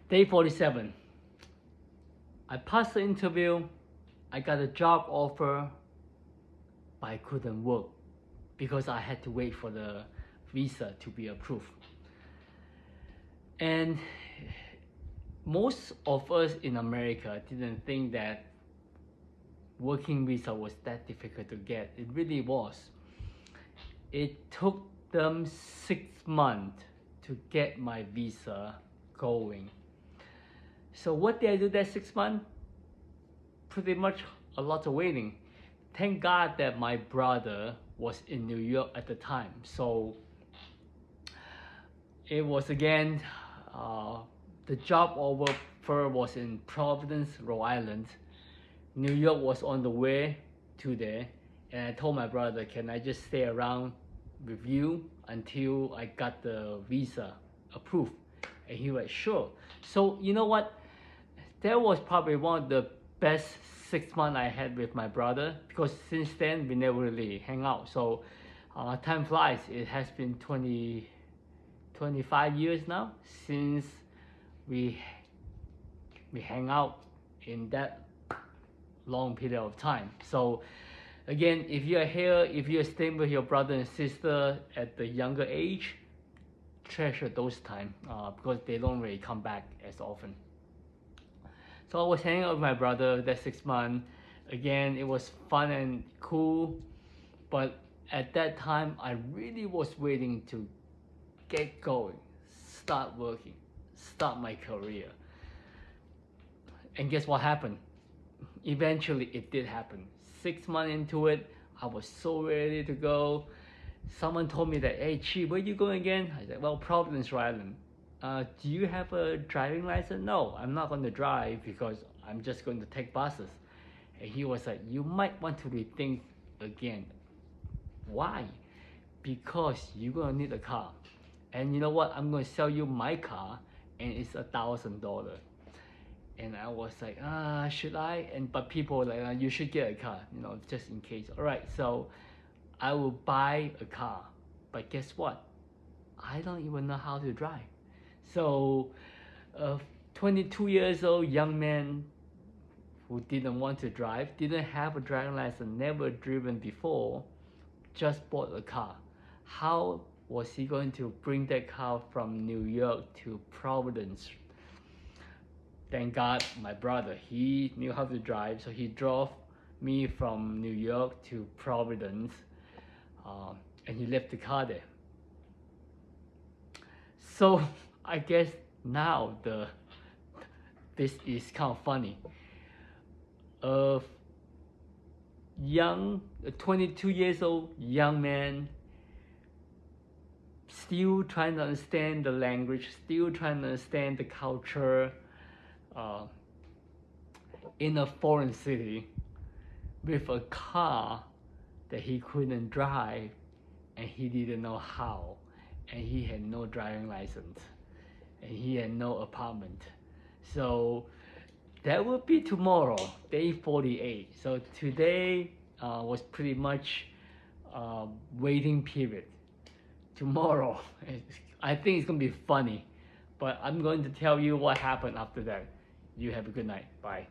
Day 47. I passed the interview. I got a job offer, but I couldn't work because I had to wait for the visa to be approved. And most of us in America didn't think that working visa was that difficult to get. It really was. It took them 6 months to get my visa going. So what did I do that 6 months? Pretty much a lot of waiting. Thank God that my brother was in New York at the time. So it was again, the job offer was in Providence, Rhode Island. New York was on the way to there. And I told my brother, can I just stay around with you until I got the visa approved? And he was sure. So you know what? That was probably one of the best 6 months I had with my brother, because since then we never really hang out. So time flies. It has been 25 years now since we hang out in that long period of time. So again, if you're here, if you're staying with your brother and sister at the younger age, treasure those times because they don't really come back as often. So I was hanging out with my brother that 6 months. Again, it was fun and cool, but at that time I really was waiting to get going, start working, start my career. And guess what happened? Eventually it did happen. 6 months into it, I was so ready to go. Someone told me that, hey Chi, where you going again? I said, well, Providence, Rhode Island. Do you have a driving license? No, I'm not going to drive because I'm just going to take buses. And he was like, you might want to rethink again. Why? Because you're going to need a car. And you know what? I'm going to sell you my car and it's $1,000. And I was like, should I? But people were like, you should get a car, just in case. All right, so I will buy a car. But guess what? I don't even know how to drive. So 22 years old young man who didn't want to drive, didn't have a driving license, never driven before, just bought a car. How was he going to bring that car from New York to Providence? Thank God my brother, he knew how to drive, so he drove me from New York to Providence, and he left the car there. So I guess now this is kind of funny. A 22 years old young man, still trying to understand the language, still trying to understand the culture, in a foreign city with a car that he couldn't drive and he didn't know how, and he had no driving license and he had no apartment. So that will be tomorrow, day 48. So today was pretty much waiting period. Tomorrow, I think it's gonna be funny, but I'm going to tell you what happened after that. You have a good night. Bye.